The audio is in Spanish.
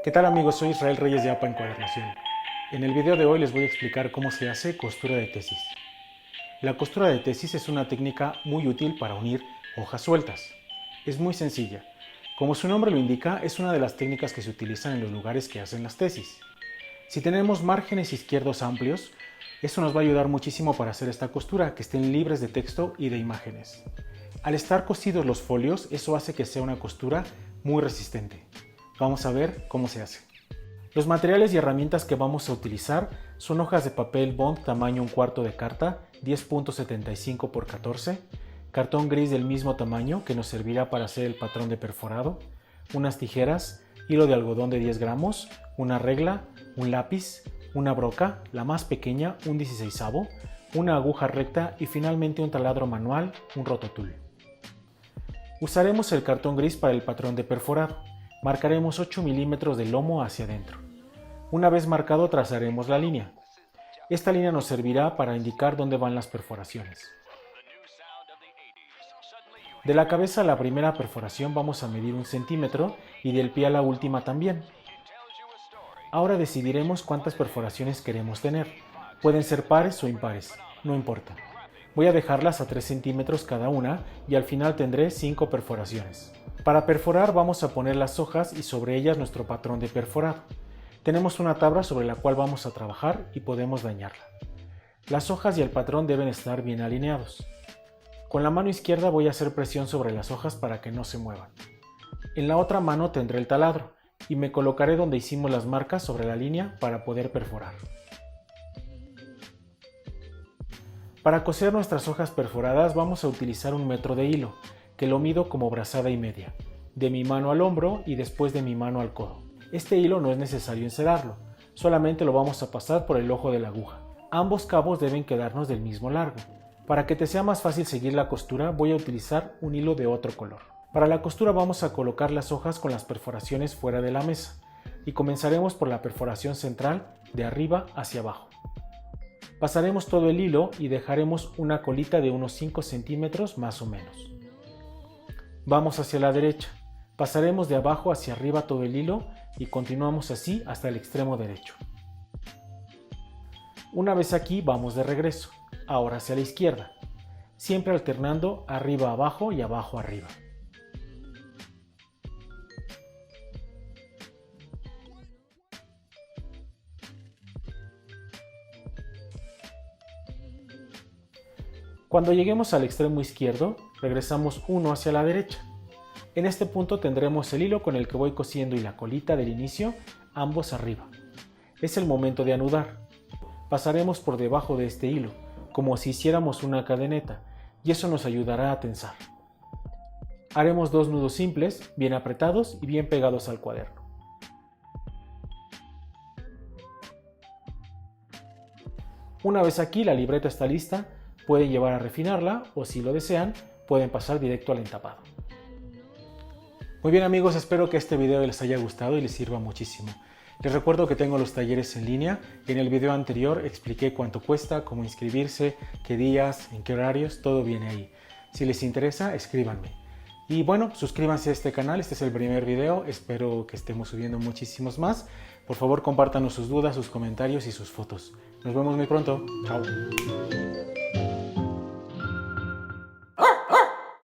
¿Qué tal amigos? Soy Israel Reyes de APA Encuadernación. En el video de hoy les voy a explicar cómo se hace costura de tesis. La costura de tesis es una técnica muy útil para unir hojas sueltas. Es muy sencilla. Como su nombre lo indica, es una de las técnicas que se utilizan en los lugares que hacen las tesis. Si tenemos márgenes izquierdos amplios, eso nos va a ayudar muchísimo para hacer esta costura, que estén libres de texto y de imágenes. Al estar cosidos los folios, eso hace que sea una costura muy resistente. Vamos a ver cómo se hace. Los materiales y herramientas que vamos a utilizar son hojas de papel bond tamaño 1/4 de carta, 10.75 por 14, cartón gris del mismo tamaño que nos servirá para hacer el patrón de perforado, unas tijeras, hilo de algodón de 10 gramos, una regla, un lápiz, una broca, la más pequeña, un 16avo, una aguja recta y finalmente un taladro manual, un rototool. Usaremos el cartón gris para el patrón de perforado. Marcaremos 8 milímetros de lomo hacia adentro. Una vez marcado trazaremos la línea. Esta línea nos servirá para indicar dónde van las perforaciones. De la cabeza a la primera perforación vamos a medir 1 centímetro y del pie a la última también. Ahora decidiremos cuántas perforaciones queremos tener. Pueden ser pares o impares, no importa. Voy a dejarlas a 3 centímetros cada una y al final tendré 5 perforaciones. Para perforar vamos a poner las hojas y sobre ellas nuestro patrón de perforado. Tenemos una tabla sobre la cual vamos a trabajar y podemos dañarla. Las hojas y el patrón deben estar bien alineados. Con la mano izquierda voy a hacer presión sobre las hojas para que no se muevan. En la otra mano tendré el taladro y me colocaré donde hicimos las marcas sobre la línea para poder perforar. Para coser nuestras hojas perforadas vamos a utilizar 1 metro de hilo, que lo mido como brazada y media, de mi mano al hombro y después de mi mano al codo. Este hilo no es necesario encerarlo, solamente lo vamos a pasar por el ojo de la aguja. Ambos cabos deben quedarnos del mismo largo. Para que te sea más fácil seguir la costura voy a utilizar un hilo de otro color. Para la costura vamos a colocar las hojas con las perforaciones fuera de la mesa y comenzaremos por la perforación central de arriba hacia abajo. Pasaremos todo el hilo y dejaremos una colita de unos 5 centímetros más o menos. Vamos hacia la derecha, pasaremos de abajo hacia arriba todo el hilo y continuamos así hasta el extremo derecho. Una vez aquí vamos de regreso, ahora hacia la izquierda, siempre alternando arriba abajo y abajo arriba. Cuando lleguemos al extremo izquierdo, regresamos uno hacia la derecha. En este punto tendremos el hilo con el que voy cosiendo y la colita del inicio, ambos arriba. Es el momento de anudar. Pasaremos por debajo de este hilo, como si hiciéramos una cadeneta, y eso nos ayudará a tensar. Haremos 2 nudos simples, bien apretados y bien pegados al cuaderno. Una vez aquí la libreta está lista, pueden llevar a refinarla o si lo desean, pueden pasar directo al entapado. Muy bien amigos, espero que este video les haya gustado y les sirva muchísimo. Les recuerdo que tengo los talleres en línea. En el video anterior expliqué cuánto cuesta, cómo inscribirse, qué días, en qué horarios, todo viene ahí. Si les interesa, escríbanme. Y bueno, suscríbanse a este canal, este es el primer video, espero que estemos subiendo muchísimos más. Por favor, compártanos sus dudas, sus comentarios y sus fotos. Nos vemos muy pronto. Chao.